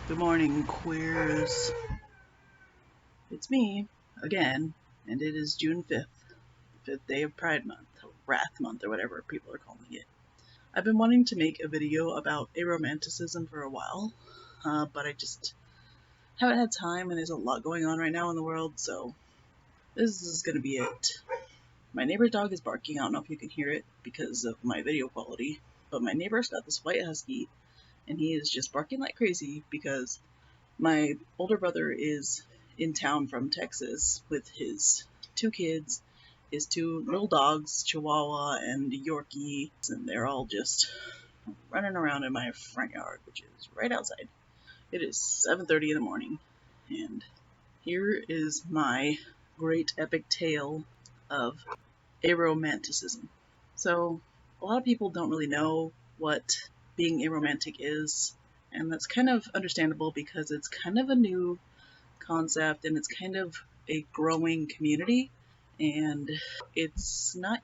Good morning, queers. It's me, again, and it is June 5th, 5th day of Pride Month, or Wrath Month, or whatever people are calling it. I've been wanting to make a video about aromanticism for a while, but I just haven't had time, and there's a lot going on right now in the world, so this is gonna be it. My neighbor's dog is barking. I don't know if you can hear it because of my video quality, but my neighbor's got this white husky, and he is just barking like crazy because my older brother is in town from Texas with his two kids, his two little dogs, Chihuahua and Yorkie, and they're all just running around in my front yard, which is right outside. It is 7:30 in the morning, and here is my great epic tale of aromanticism. So, a lot of people don't really know what being aromantic is, and that's kind of understandable because it's kind of a new concept and it's kind of a growing community, and it's not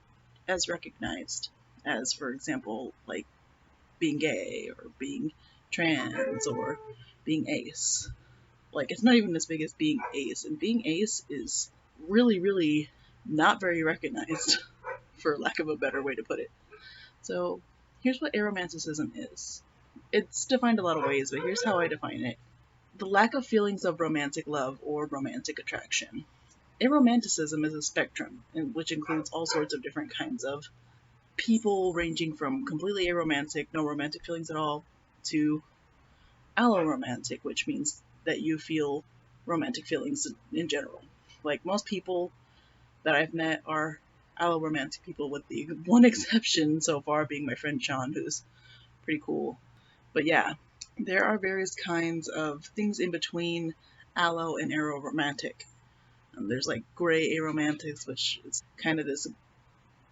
as recognized as, for example, like being gay or being trans or being ace. Like, it's not even as big as being ace, and being ace is really not very recognized, for lack of a better way to put it. So, here's what aromanticism is. It's defined a lot of ways, but here's how I define it. The lack of feelings of romantic love or romantic attraction. Aromanticism is a spectrum, which includes all sorts of different kinds of people, ranging from completely aromantic, no romantic feelings at all, to alloromantic, which means that you feel romantic feelings in general. Like, most people that I've met are alloromantic people, with the one exception so far being my friend Sean, who's pretty cool. But yeah, there are various kinds of things in between allo and aromantic. There's like gray aromantics, which is kind of this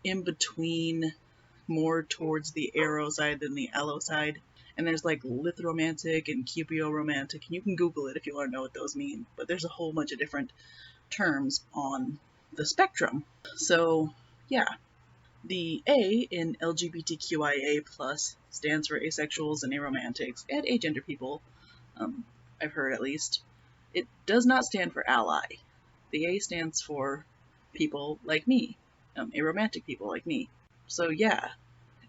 in between, more towards the aro side than the allo side. And there's like lithromantic and cupio-romantic, and you can Google it if you want to know what those mean. But there's a whole bunch of different terms on the spectrum. So yeah, the A in LGBTQIA+ stands for asexuals and aromantics and agender people, I've heard at least. It does not stand for ally. The A stands for people like me, aromantic people like me. So yeah,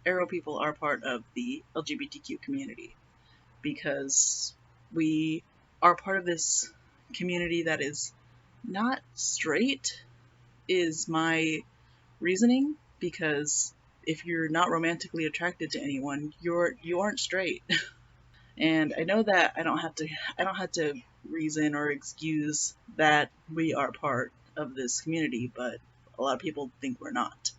aro people are part of the LGBTQ community because we are part of this community that is not straight, is my reasoning, because if you're not romantically attracted to anyone, you aren't straight. And I know that I don't have to reason or excuse that we are part of this community, but a lot of people think we're not,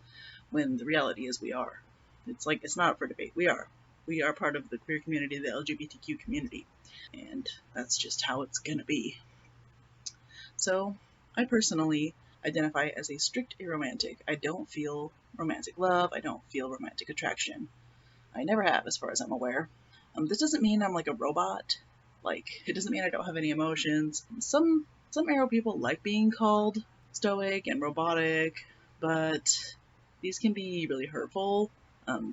when the reality is we are. It's not up for debate. We are part of the queer community, the LGBTQ community, and that's just how it's gonna be. So I personally identify as a strict aromantic. I don't feel romantic love. I don't feel romantic attraction. I never have, as far as I'm aware. This doesn't mean I'm like a robot. Like, it doesn't mean I don't have any emotions. Some aro people like being called stoic and robotic, but these can be really hurtful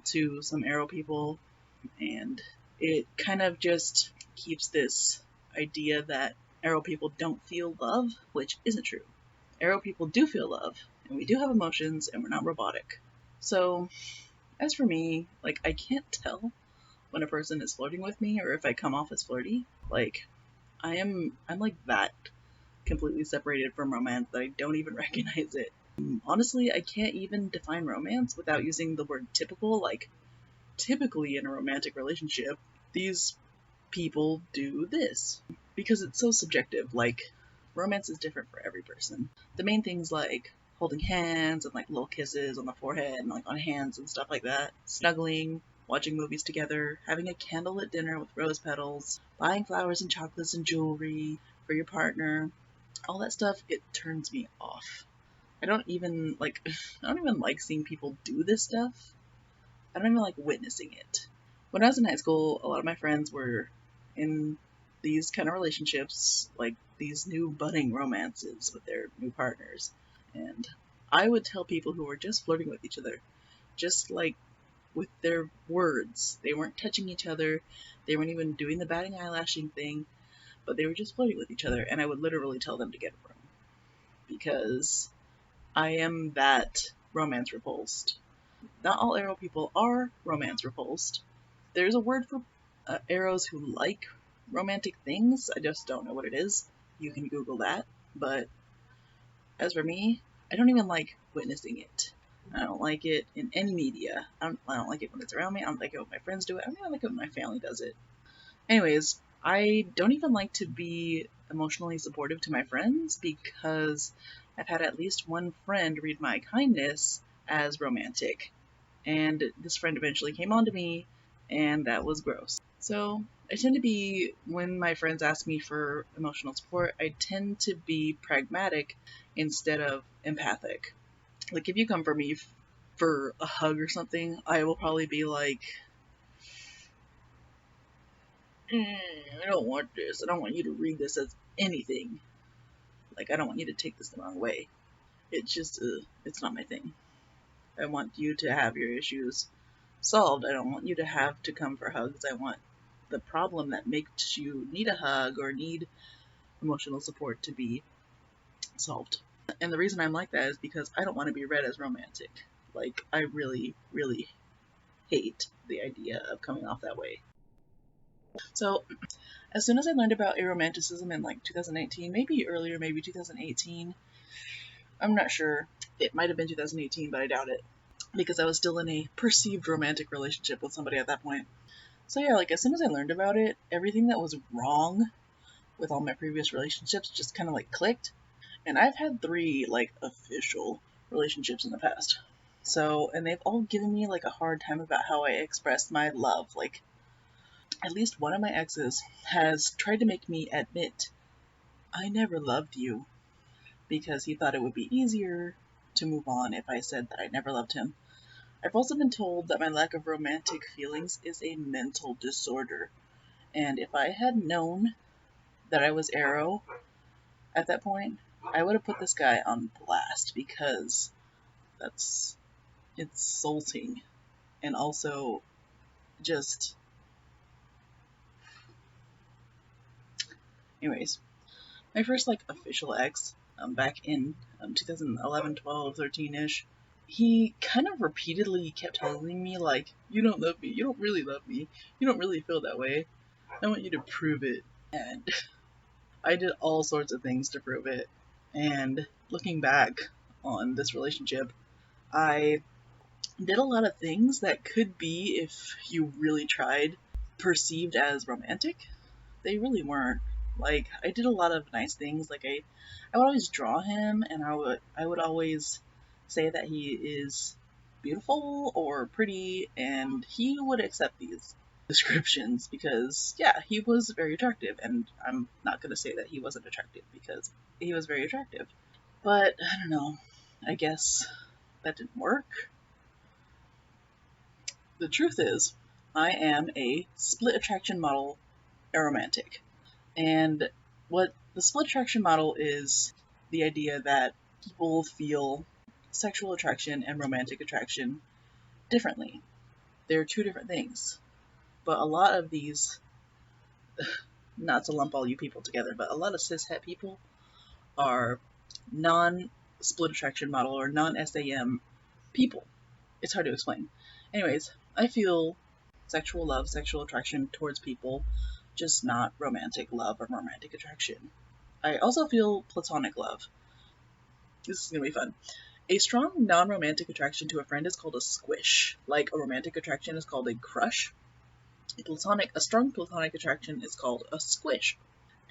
to some aro people, and it kind of just keeps this idea that aro people don't feel love, which isn't true. Aro people do feel love, and we do have emotions, and we're not robotic. So, as for me, like, I can't tell when a person is flirting with me or if I come off as flirty. Like, I'm like that completely separated from romance that I don't even recognize it. Honestly, I can't even define romance without using the word typical. Like, typically in a romantic relationship, these people do this, because it's so subjective. Like, romance is different for every person. The main things like holding hands and like little kisses on the forehead and like on hands and stuff like that, snuggling, watching movies together, having a candlelit dinner with rose petals, buying flowers and chocolates and jewelry for your partner, all that stuff, it turns me off. I don't even like seeing people do this stuff. I don't even like witnessing it. When I was in high school, a lot of my friends were in these kind of relationships, like these new budding romances with their new partners. And I would tell people who were just flirting with each other, just like with their words. They weren't touching each other. They weren't even doing the batting eyelashing thing. but they were just flirting with each other, and I would literally tell them to get a room because I am that romance repulsed. Not all arrow people are romance repulsed. There's a word for arrows who like romantic things. I just don't know what it is. You can Google that. But as for me, I don't even like witnessing it. I don't like it in any media. I don't like it when it's around me. I don't like it when my friends do it. I don't even like it when my family does it. Anyways, I don't even like to be emotionally supportive to my friends because I've had at least one friend read my kindness as romantic. And this friend eventually came on to me, and that was gross. So I tend to be, when my friends ask me for emotional support, I tend to be pragmatic instead of empathic. Like, if you come for me for a hug or something, I will probably be like, I don't want this. I don't want you to read this as anything. Like, I don't want you to take this the wrong way. It's just, it's not my thing. I want you to have your issues solved. I don't want you to have to come for hugs. I want the problem that makes you need a hug or need emotional support to be solved. And the reason I'm like that is because I don't want to be read as romantic. Like, I really, really hate the idea of coming off that way. So, as soon as I learned about aromanticism in like 2019, maybe earlier, maybe 2018, I'm not sure. It might have been 2018, but I doubt it, because I was still in a perceived romantic relationship with somebody at that point. So yeah, like as soon as I learned about it, everything that was wrong with all my previous relationships just kind of like clicked. And I've had 3 like official relationships in the past. So, and they've all given me like a hard time about how I expressed my love. Like, at least one of my exes has tried to make me admit I never loved you because he thought it would be easier to move on if I said that I never loved him. I've also been told that my lack of romantic feelings is a mental disorder. And if I had known that I was Arrow at that point, I would have put this guy on blast because that's insulting and also just. Anyways, my first like official ex, back in 2011, 12, 13-ish, he kind of repeatedly kept telling me like, you don't love me, you don't really love me, you don't really feel that way, I want you to prove it. And I did all sorts of things to prove it. And looking back on this relationship, I did a lot of things that could be, if you really tried, perceived as romantic. They really weren't. Like, I did a lot of nice things. Like, I would always draw him, and I would always say that he is beautiful or pretty, and he would accept these descriptions because, yeah, he was very attractive, and I'm not going to say that he wasn't attractive because he was very attractive. But, I don't know, I guess that didn't work. The truth is, I am a split attraction model aromantic. And what the split attraction model is the idea that people feel sexual attraction and romantic attraction differently. They're 2 different things. But a lot of these, not to lump all you people together, but a lot of cishet people are non-split attraction model or non-SAM people. It's hard to explain. Anyways, I feel sexual love, sexual attraction towards people, just not romantic love or romantic attraction. I also feel platonic love. This is going to be fun. A strong non-romantic attraction to a friend is called a squish. Like a romantic attraction is called a crush. A strong platonic attraction is called a squish.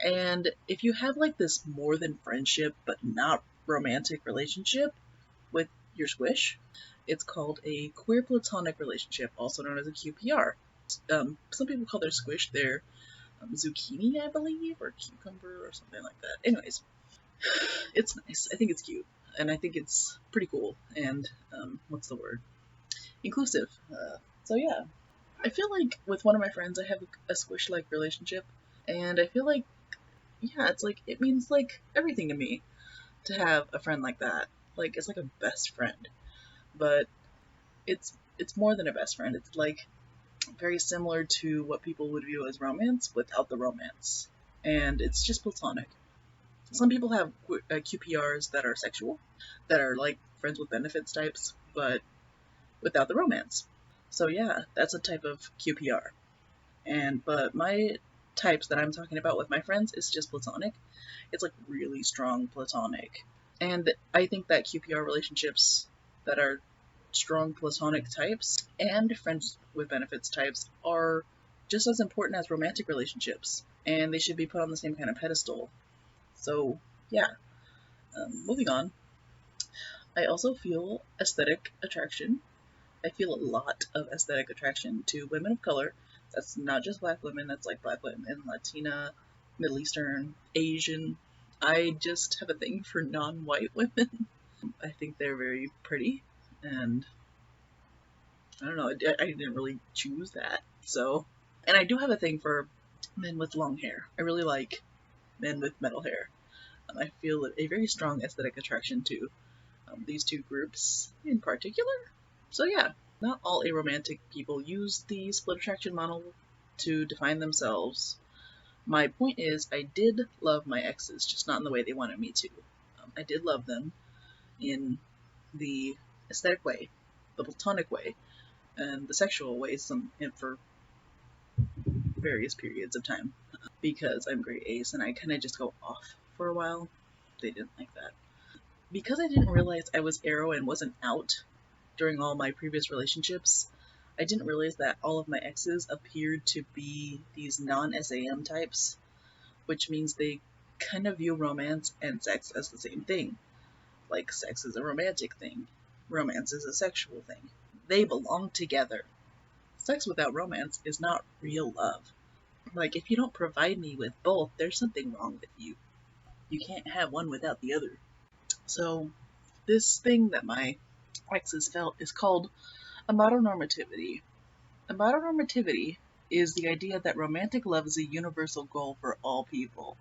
And if you have like this more than friendship but not romantic relationship with your squish, it's called a queer platonic relationship, also known as a QPR. Some people call their squish their zucchini, I believe, or cucumber or something like that. Anyways, it's nice. I think it's cute, and I think it's pretty cool. And what's the word? Inclusive. So yeah, I feel like with one of my friends, I have a squish-like relationship, and I feel like, yeah, it's like it means like everything to me to have a friend like that. Like it's like a best friend, but it's more than a best friend. It's like very similar to what people would view as romance without the romance. and it's just platonic. Some people have QPRs that are sexual, that are like friends with benefits types, but without the romance. So yeah, that's a type of QPR. But my types that I'm talking about with my friends is just platonic. It's like really strong platonic. And I think that QPR relationships that are strong platonic types and friends with benefits types are just as important as romantic relationships, and they should be put on the same kind of pedestal. So, yeah, moving on. I also feel aesthetic attraction. I feel a lot of aesthetic attraction to women of color. That's not just black women, that's like black women, Latina, Middle Eastern, Asian. I just have a thing for non white women. I think they're very pretty, and I don't know, I didn't really choose that. So, and I do have a thing for men with long hair. I really like men with metal hair. I feel a very strong aesthetic attraction to these two groups in particular. So yeah, not all aromantic people use the split attraction model to define themselves. My point is, I did love my exes, just not in the way they wanted me to. I did love them in the aesthetic way, the platonic way, and the sexual ways, and for various periods of time. Because I'm grade ace and I kind of just go off for a while. They didn't like that. Because I didn't realize I was aro and wasn't out during all my previous relationships, I didn't realize that all of my exes appeared to be these non-SAM types, which means they kind of view romance and sex as the same thing. Like, sex is a romantic thing, romance is a sexual thing. They belong together. Sex without romance is not real love. Like, if you don't provide me with both, there's something wrong with you. You can't have one without the other. So, this thing that my exes felt is called amatonormativity. Amatonormativity is the idea that romantic love is a universal goal for all people.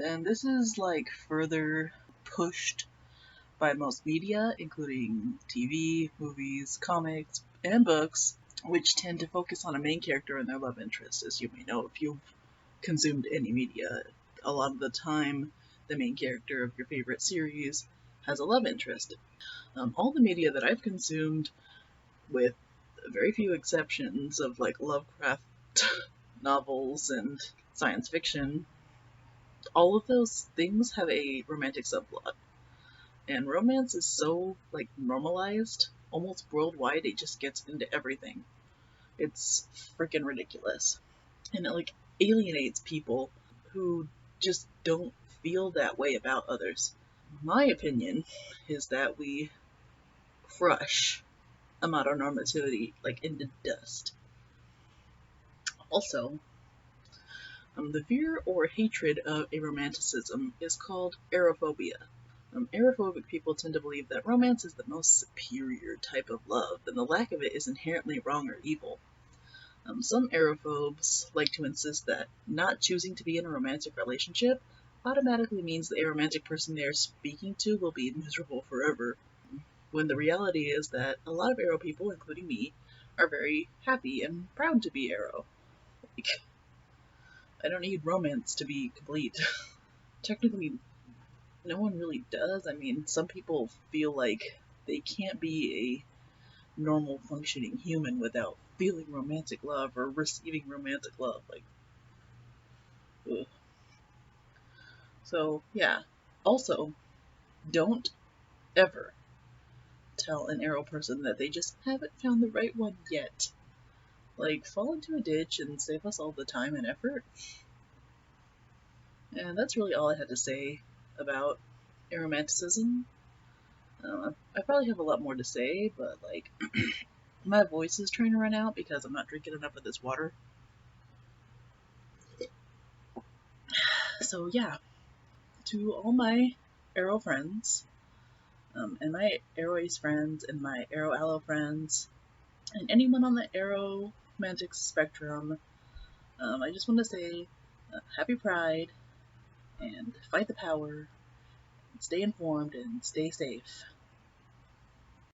And this is like further pushed by most media, including TV, movies, comics, and books, which tend to focus on a main character and their love interest. As you may know, if you've consumed any media, a lot of the time the main character of your favorite series has a love interest. All the media that I've consumed, with very few exceptions of like Lovecraft novels and science fiction, all of those things have a romantic subplot. And romance is so like normalized, almost worldwide, it just gets into everything. It's freaking ridiculous. And it like alienates people who just don't feel that way about others. My opinion is that we crush amatonormativity like into dust. Also, the fear or hatred of aromanticism is called arophobia. Arophobic people tend to believe that romance is the most superior type of love, and the lack of it is inherently wrong or evil. Some arophobes like to insist that not choosing to be in a romantic relationship automatically means the aromantic person they are speaking to will be miserable forever, when the reality is that a lot of aro people, including me, are very happy and proud to be aro. Like, I don't need romance to be complete. Technically, no one really does. I mean, some people feel like they can't be a normal functioning human without feeling romantic love or receiving romantic love. Like, ugh. So, yeah. Also, don't ever tell an aro person that they just haven't found the right one yet. Like, fall into a ditch and save us all the time and effort. And that's really all I had to say about aromanticism. I probably have a lot more to say, but like, my voice is trying to run out because I'm not drinking enough of this water. So yeah, to all my aro friends, and my aro ace friends, and my aro aloe friends, and anyone on the aromantic spectrum, I just want to say happy Pride, and fight the power, stay informed, and stay safe.